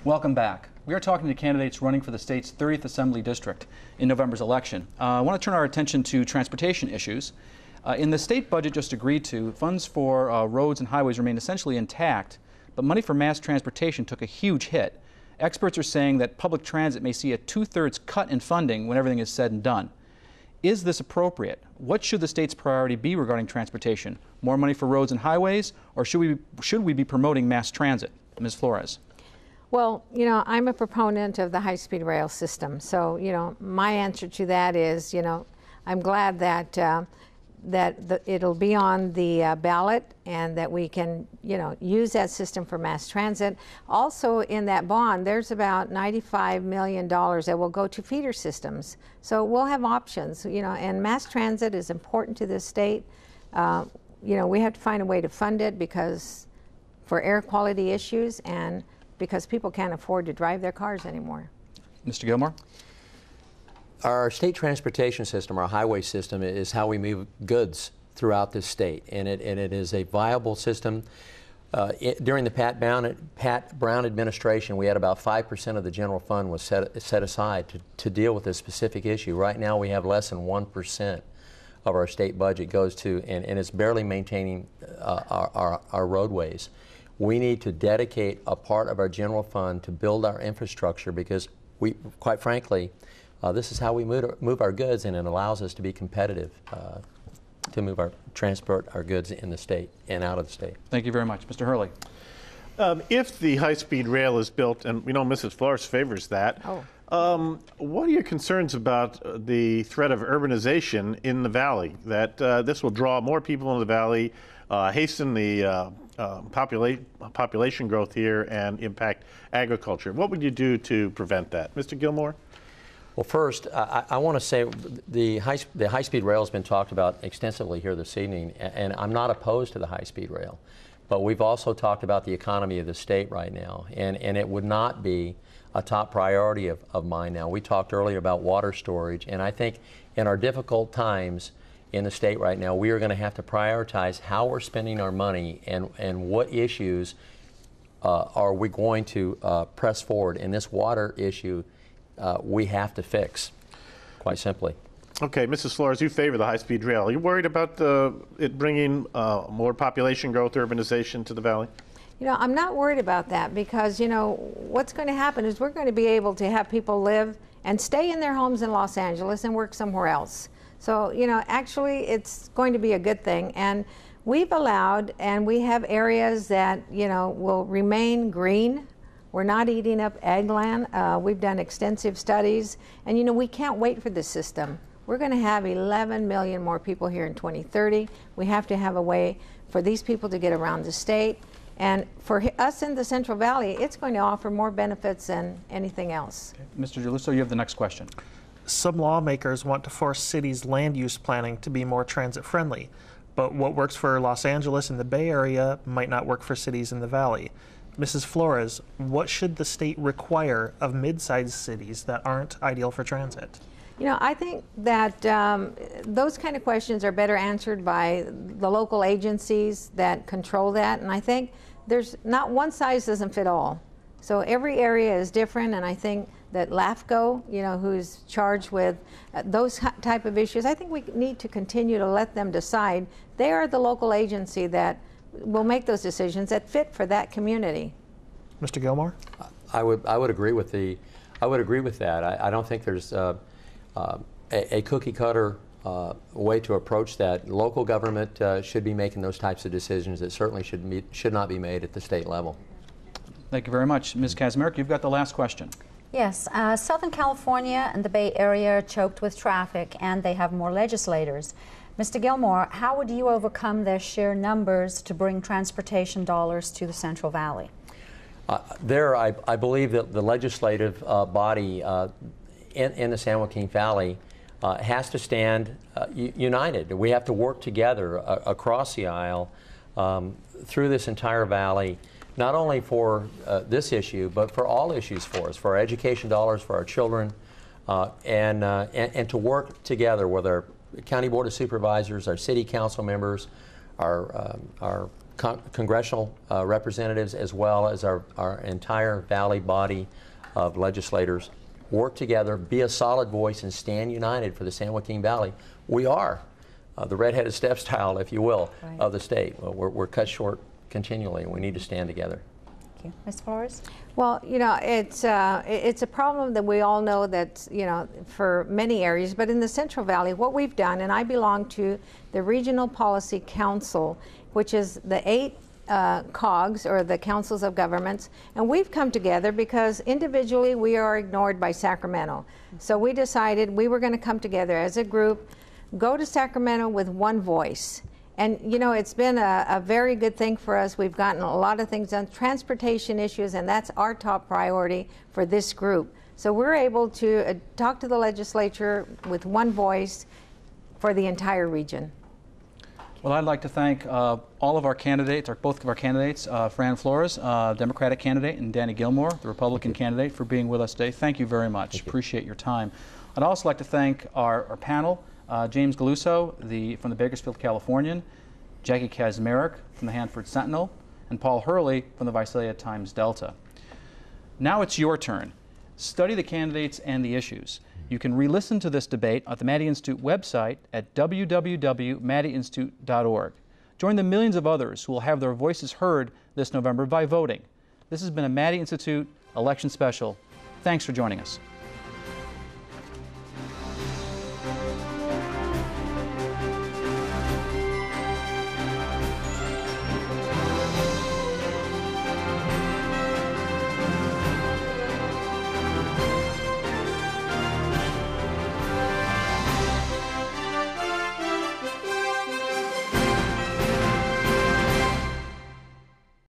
Welcome back. We are talking to candidates running for the state's 30th Assembly District in November's election. I want to turn our attention to transportation issues. In the state budget just agreed to, funds for roads and highways remain essentially intact, but money for mass transportation took a huge hit. Experts are saying that public transit may see a 2/3 cut in funding when everything is said and done. Is this appropriate? What should the state's priority be regarding transportation? More money for roads and highways, or should we be promoting mass transit? Ms. Flores. Well, I'm a proponent of the high-speed rail system. So, my answer to that is, I'm glad that it'll be on the ballot and that we can, use that system for mass transit. Also, in that bond, there's about $95 million that will go to feeder systems. So we'll have options, and mass transit is important to this state. We have to find a way to fund it because for air quality issues and because people can't afford to drive their cars anymore. Mr. Gilmore? Our state transportation system, our highway system, is how we move goods throughout this state, and it is a viable system. During the Pat Brown administration, we had about 5% of the general fund was set aside to deal with this specific issue. Right now, we have less than 1% of our state budget goes to, and it's barely maintaining our roadways. We need to dedicate a part of our general fund to build our infrastructure because we, quite frankly, this is how we move our goods, and it allows us to be competitive to transport our goods in the state and out of the state. Thank you very much. Mr. Hurley. If the high-speed rail is built, and we know Mrs. Flores favors that, what are your concerns about the threat of urbanization in the valley? That this will draw more people in the valley, hasten the population growth here, and impact agriculture. What would you do to prevent that? Mr. Gilmore? Well, first, I want to say the high-speed rail has been talked about extensively here this evening, and I'm not opposed to the high-speed rail. But we've also talked about the economy of the state right now, and it would not be a top priority of mine now. We talked earlier about water storage, and I think in our difficult times in the state right now, we are going to have to prioritize how we're spending our money and what issues are we going to press forward. And this water issue we have to fix, quite simply. Okay, Mrs. Flores, you favor the high-speed rail. Are you worried about it bringing more population growth, urbanization to the valley? I'm not worried about that because, what's going to happen is we're going to be able to have people live and stay in their homes in Los Angeles and work somewhere else. So, actually, it's going to be a good thing. And we've allowed, and we have areas that, will remain green. We're not eating up ag land. We've done extensive studies. And, we can't wait for this system. We're going to have 11 million more people here in 2030. We have to have a way for these people to get around the state. And for us in the Central Valley, it's going to offer more benefits than anything else. Okay. Mr. Geluso, you have the next question. Some lawmakers want to force cities' land use planning to be more transit friendly, but what works for Los Angeles and the Bay Area might not work for cities in the Valley. Mrs. Flores, what should the state require of mid-sized cities that aren't ideal for transit? I think that those kind of questions are better answered by the local agencies that control that, and I think there's not one size doesn't fit all. So every area is different, and I think that LAFCO, who's charged with those type of issues, I think we need to continue to let them decide. They are the local agency that will make those decisions that fit for that community. Mr. Gilmore? I would agree with that. I don't think there's a cookie cutter way to approach that. Local government should be making those types of decisions that certainly should not be made at the state level. Thank you very much. Ms. Kazmarek, you've got the last question. Yes, Southern California and the Bay Area are choked with traffic, and they have more legislators. Mr. Gilmore, how would you overcome their sheer numbers to bring transportation dollars to the Central Valley? I believe that the legislative body in the San Joaquin Valley has to stand united. We have to work together across the aisle through this entire valley, not only for this issue, but for all issues for us, for our education dollars, for our children, and to work together with our County Board of Supervisors, our City Council members, our congressional representatives as well as our entire Valley body of legislators work together, be a solid voice, and stand united for the San Joaquin Valley. We are the redheaded stepchild, if you will, of the state. Well, we're cut short continually, and we need to stand together. Thank you. Ms. Flores? Well, you know, it's a problem that we all know that, you know, for many areas, but in the Central Valley, what we've done, and I belong to the Regional Policy Council, which is the 8 COGs, or the councils of governments, and we've come together because individually we are ignored by Sacramento. So we decided we were going to come together as a group, go to Sacramento with one voice. And you know, it's been a very good thing for us. We've gotten a lot of things done, transportation issues, and that's our top priority for this group. So we're able to talk to the legislature with one voice for the entire region. Well, I'd like to thank all of our candidates, or both of our candidates, Fran Flores, Democratic candidate, and Danny Gilmore, the Republican candidate, for being with us today. Thank you very much. Appreciate your time. I'd also like to thank our panel, James Galuso from the Bakersfield Californian, Jackie Kazmarek from the Hanford Sentinel, and Paul Hurley from the Visalia Times Delta. Now it's your turn. Study the candidates and the issues. You can re-listen to this debate at the Maddie Institute website at www.maddieinstitute.org. Join the millions of others who will have their voices heard this November by voting. This has been a Maddie Institute election special. Thanks for joining us.